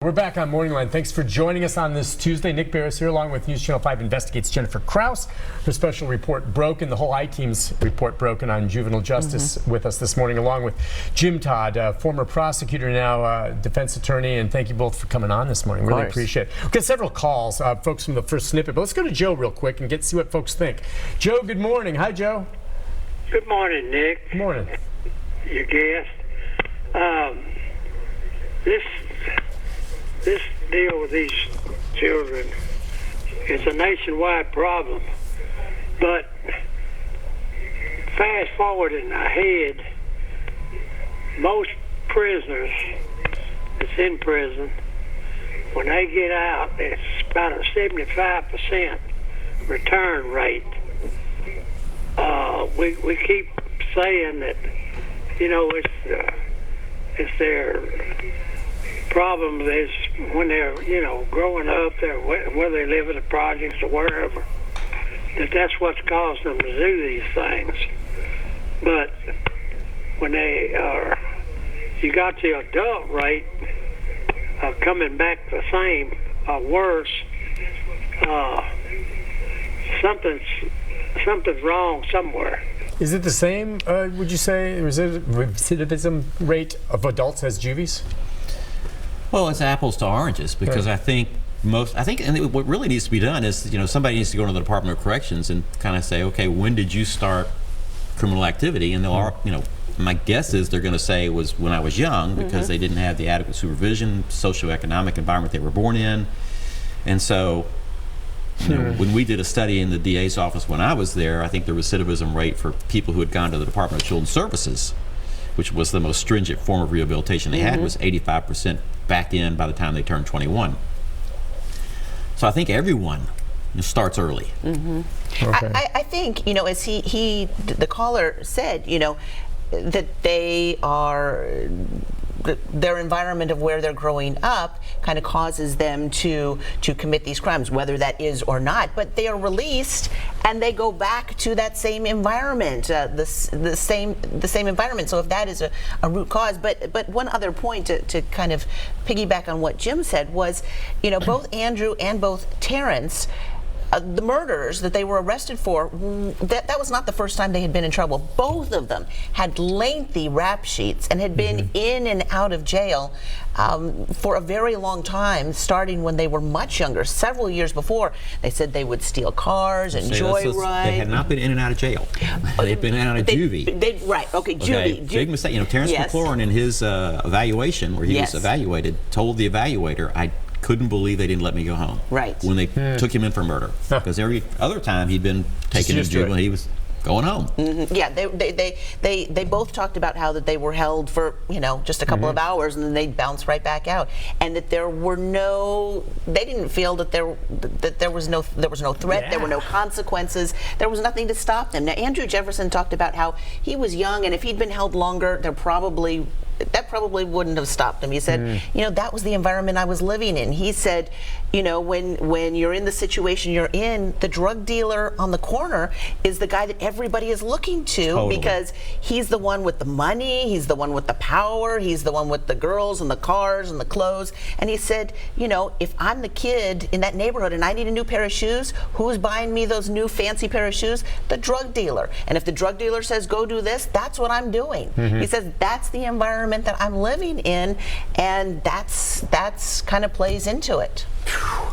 We're back on MorningLine. Thanks for joining us on this Tuesday. Nick Barris here, along with News Channel 5 Investigates Jennifer Kraus. Her special report broken, the whole I-Team's report broken on juvenile justice with us this morning, along with Jim Todd, former prosecutor, now defense attorney. And thank you both for coming on this morning. Really appreciate it. We've got several calls, folks from the first snippet, but let's go to Joe real quick and see what folks think. Joe, good morning. Hi, Joe. Good morning, Nick. Good morning. Your guest. This deal with these children is a nationwide problem, but fast forwarding ahead, most prisoners that's in prison, when they get out, it's about a 75% return rate. We keep saying that, you know, it's their problem is when they're, you know, growing up, where they live in the projects or wherever, that's what's caused them to do these things. But when you got the adult rate coming back the same or worse, something's wrong somewhere. Is it the same, would you say, recidivism rate of adults as juvies? Well, it's apples to oranges, because I think what really needs to be done is, you know, somebody needs to go to the Department of Corrections and kind of say, okay, when did you start criminal activity? And they'll, you know, my guess is they're going to say it was when I was young, because they didn't have the adequate supervision, socioeconomic environment they were born in. And so, you know, when we did a study in the DA's office when I was there, I think the recidivism rate for people who had gone to the Department of Children's Services, which was the most stringent form of rehabilitation they had, was 85% back in by the time they turned 21. So I think everyone starts early. Okay. I think, you know, as the caller said, you know, that they are, their environment of where they're growing up kind of causes them to commit these crimes, whether that is or not. But they are released and they go back to that same environment, the same environment. So if that is a root cause, but one other point to kind of piggyback on what Jim said was, you know, both Andrew and both Terrence, the murders that they were arrested for, that was not the first time they had been in trouble. Both of them had lengthy rap sheets and had been in and out of jail for a very long time, starting when they were much younger, several years before. They said they would steal cars and joyride. They had not been in and out of jail. They had been in and out of juvie. Right, okay, juvie. Big mistake. You know, Terrence McLaurin in his evaluation, where he was evaluated, told the evaluator, I couldn't believe they didn't let me go home. Right. When they took him in for murder. Because every other time he'd been taken to juvenile, he was going home. Yeah, they both talked about how that they were held for, you know, just a couple of hours and then they'd bounce right back out, and that there were they didn't feel that there was no threat, there were no consequences, there was nothing to stop them. Now, Andrew Jefferson talked about how he was young, and if he'd been held longer, that probably wouldn't have stopped him. He said, you know, that was the environment I was living in. He said, you know, when you're in the situation you're in, the drug dealer on the corner is the guy that everybody is looking to, because he's the one with the money, he's the one with the power, he's the one with the girls and the cars and the clothes. And he said, you know, if I'm the kid in that neighborhood and I need a new pair of shoes, who's buying me those new fancy pair of shoes? The drug dealer. And if the drug dealer says go do this, that's what I'm doing. He says that's the environment that I'm living in, and that's kind of plays into it.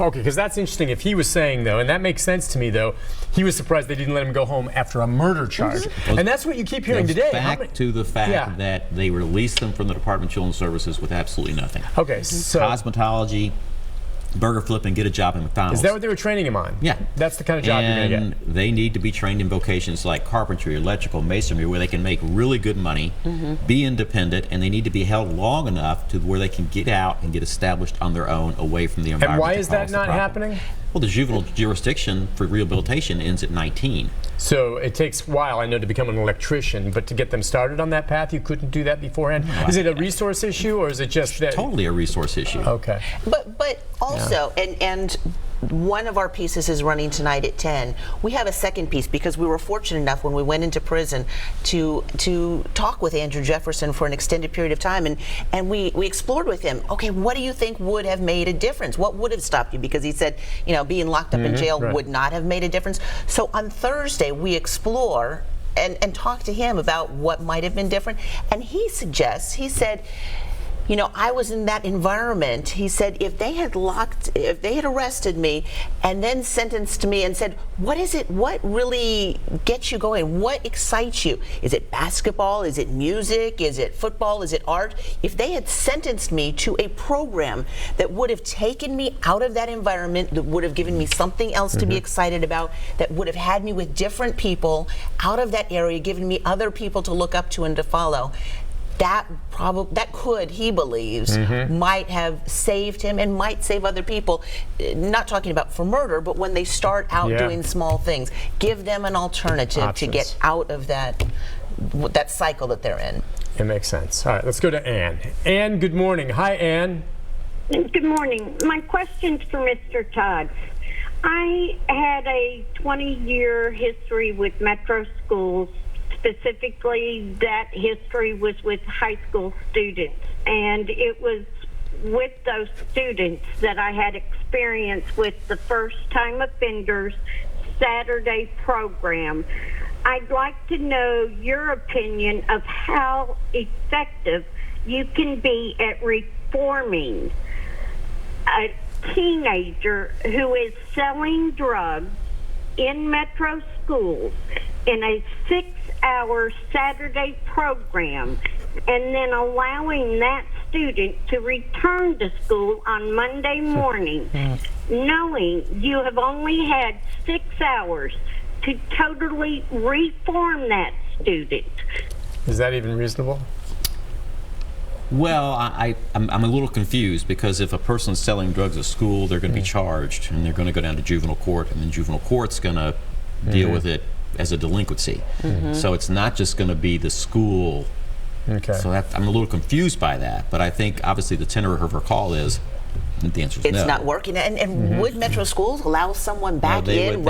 Okay, because that's interesting. If he was saying, though, and that makes sense to me, though, he was surprised they didn't let him go home after a murder charge. And that's what you keep hearing today. Back to the fact that they released them from the Department of Children's Services with absolutely nothing. Okay, so cosmetology, burger flipping, get a job at McDonald's. Is that what they were training him on? Yeah. That's the kind of job you're going to get. And they need to be trained in vocations like carpentry, electrical, masonry, where they can make really good money, be independent, and they need to be held long enough to where they can get out and get established on their own, away from the environment. And why is that not happening? Well, the juvenile jurisdiction for rehabilitation ends at 19. So it takes a while, I know, to become an electrician, but to get them started on that path, you couldn't do that beforehand? No, is it a resource issue, or is it just that? Totally a resource issue. Okay. But also, and one of our pieces is running tonight at 10. We have a second piece because we were fortunate enough when we went into prison to talk with Andrew Jefferson for an extended period of time, and we explored with him, okay, what do you think would have made a difference? What would have stopped you? Because he said, being locked up in jail would not have made a difference. So on Thursday, we explore and talk to him about what might have been different. And he said, I was in that environment. He said, if they had arrested me and then sentenced me and said, what really gets you going? What excites you? Is it basketball? Is it music? Is it football? Is it art? If they had sentenced me to a program that would have taken me out of that environment, that would have given me something else to be excited about, that would have had me with different people out of that area, given me other people to look up to and to follow, that could, he believes, might have saved him and might save other people. Not talking about for murder, but when they start out doing small things, give them an alternative to get out of that cycle that they're in. It makes sense. All right, let's go to Ann. Ann, good morning. Hi, Ann. Good morning. My question's for Mr. Todd. I had a 20-year history with Metro schools. Specifically, that history was with high school students, and it was with those students that I had experience with the first-time offenders Saturday program. I'd like to know your opinion of how effective you can be at reforming a teenager who is selling drugs in Metro schools in a 6-hour Saturday program, and then allowing that student to return to school on Monday morning, knowing you have only had 6 hours to totally reform that student. Is that even reasonable? Well, I'm a little confused, because if a person's selling drugs at school, they're going to be charged, and they're going to go down to juvenile court, and then juvenile court's going to deal with it as a delinquency. So it's not just going to be the school. So I'm a little confused by that, but I think obviously the tenor of her call is the answer is no. It's not working. And would Metro schools allow someone back in?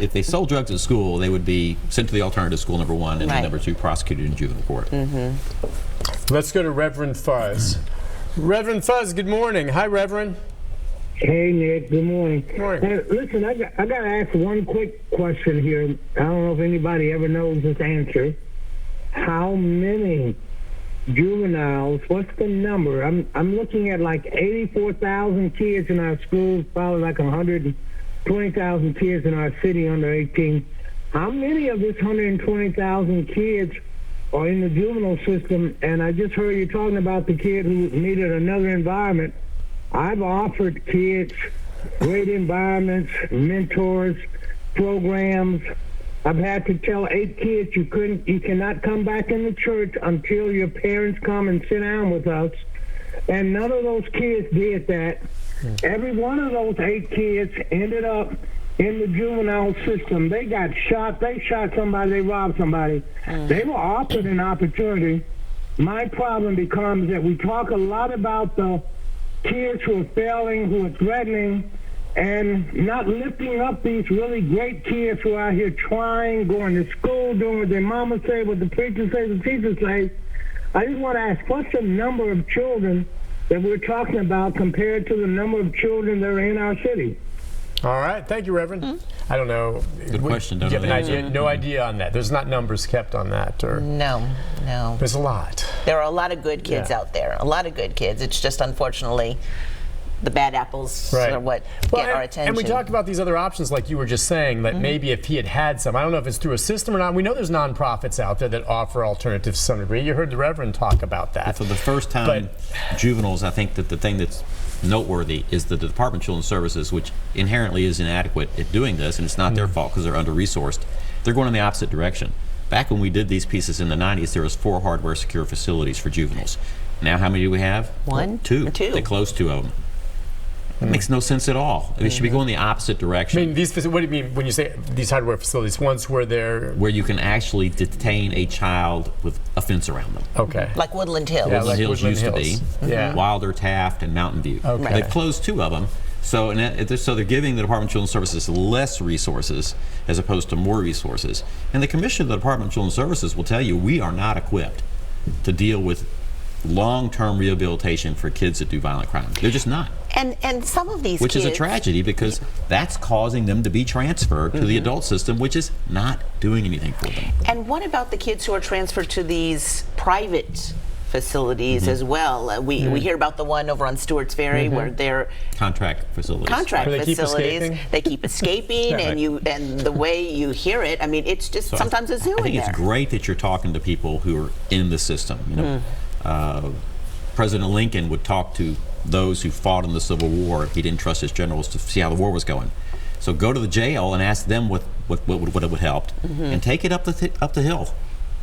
If they sold drugs at school, they would be sent to the alternative school, number one, and then number two, prosecuted in juvenile court. Let's go to Reverend Fuzz. Reverend Fuzz, good morning. Hi, Reverend. Hey, Nick. Good morning. Morning. Listen, I got to ask one quick question here. I don't know if anybody ever knows this answer. How many juveniles, what's the number? I'm looking at like 84,000 kids in our schools, probably like 120,000 kids in our city under 18. How many of this 120,000 kids are in the juvenile system? And I just heard you talking about the kid who needed another environment. I've offered kids great environments, mentors, programs. I've had to tell 8 kids you cannot come back in the church until your parents come and sit down with us. And none of those kids did that. Every one of those 8 kids ended up in the juvenile system. They got shot. They shot somebody. They robbed somebody. They were offered an opportunity. My problem becomes that we talk a lot about the kids who are failing, who are threatening, and not lifting up these really great kids who are out here trying, going to school, doing what their mama say, what the preacher says, the teacher say. I just want to ask, what's the number of children that we're talking about compared to the number of children that are in our city? All right. Thank you, Reverend. I don't know. Good question. Do you have an idea? No idea on that. There's not numbers kept on that, or No. there's a lot. There are a lot of good kids out there. A lot of good kids. It's just unfortunately the bad apples are what get our attention. And we talked about these other options, like you were just saying, that maybe if he had some, I don't know if it's through a system or not. We know there's nonprofits out there that offer alternatives to some degree. You heard the Reverend talk about that. For the first time, juveniles, I think that the thing that's noteworthy is that the Department of Children's Services, which inherently is inadequate at doing this, and it's not their fault because they're under-resourced, they're going in the opposite direction. Back when we did these pieces in the 90s, there was 4 hardware secure facilities for juveniles. Now how many do we have? 1? 2. 2. They closed 2 of them. It makes no sense at all. It should be going the opposite direction. I mean, what do you mean when you say these hardware facilities? Ones where they're... Where you can actually detain a child with a fence around them. Okay. Like Woodland Hills. Yeah, Woodland Hills used to be. Yeah. Wilder, Taft, and Mountain View. Okay. They've closed 2 of them. So, so they're giving the Department of Children's Services less resources as opposed to more resources. And the Commissioner of the Department of Children's Services will tell you we are not equipped to deal with long-term rehabilitation for kids that do violent crimes. They're just not. And some of these which kids, is a tragedy because that's causing them to be transferred to the adult system, which is not doing anything for them. And what about the kids who are transferred to these private facilities as well? We hear about the one over on Stewart's Ferry where they're contract facilities. Where they keep escaping? They keep escaping, and the way you hear it, I mean, it's just sometimes a zoo in there. I think it's great that you're talking to people who are in the system. You know, President Lincoln would talk to those who fought in the Civil War if he didn't trust his generals to see how the war was going. So go to the jail and ask them what it would help, and take it up the hill.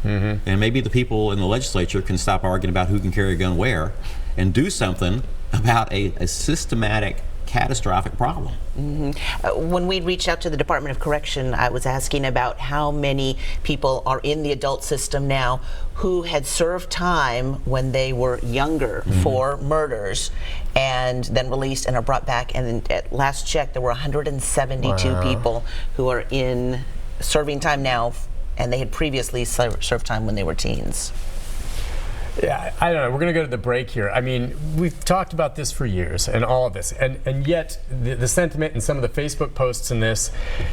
And maybe the people in the legislature can stop arguing about who can carry a gun where and do something about a systematic, catastrophic problem. When we reached out to the Department of Correction, I was asking about how many people are in the adult system now who had served time when they were younger for murders and then released and are brought back. And at last check, there were 172 people who are in serving time now, and they had previously served time when they were teens. Yeah, I don't know. We're going to go to the break here. I mean, we've talked about this for years and all of this, and yet the sentiment in some of the Facebook posts in this,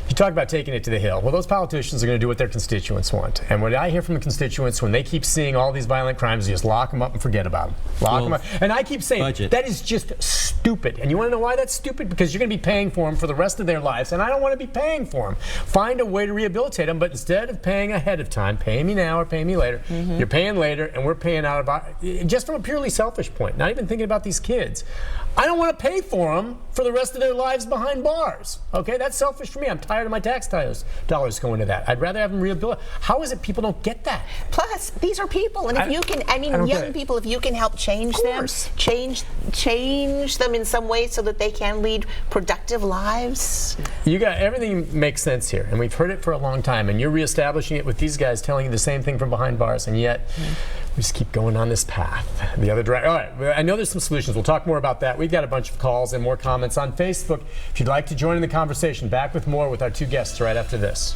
you talk about taking it to the hill. Well, those politicians are going to do what their constituents want. And what I hear from the constituents when they keep seeing all these violent crimes, they just lock them up and forget about them. Lock them up. And I keep saying, that is just stupid. And you want to know why that's stupid? Because you're going to be paying for them for the rest of their lives, and I don't want to be paying for them. Find a way to rehabilitate them, but instead of paying ahead of time, pay me now or pay me later, you're paying later, and we're paying out about, just from a purely selfish point, not even thinking about these kids. I don't want to pay for them for the rest of their lives behind bars. Okay, that's selfish for me. I'm tired of my tax dollars going to that. I'd rather have them rehabilitated. How is it people don't get that? Plus, these are people, and if you can, I mean, young people, if you can help change them, change them in some way so that they can lead productive lives. Everything makes sense here, and we've heard it for a long time, and you're reestablishing it with these guys telling you the same thing from behind bars, and yet we just keep going on this path, the other direction. All right, I know there's some solutions. We'll talk more about that. We've got a bunch of calls and more comments on Facebook. If you'd like to join in the conversation, back with more with our two guests right after this.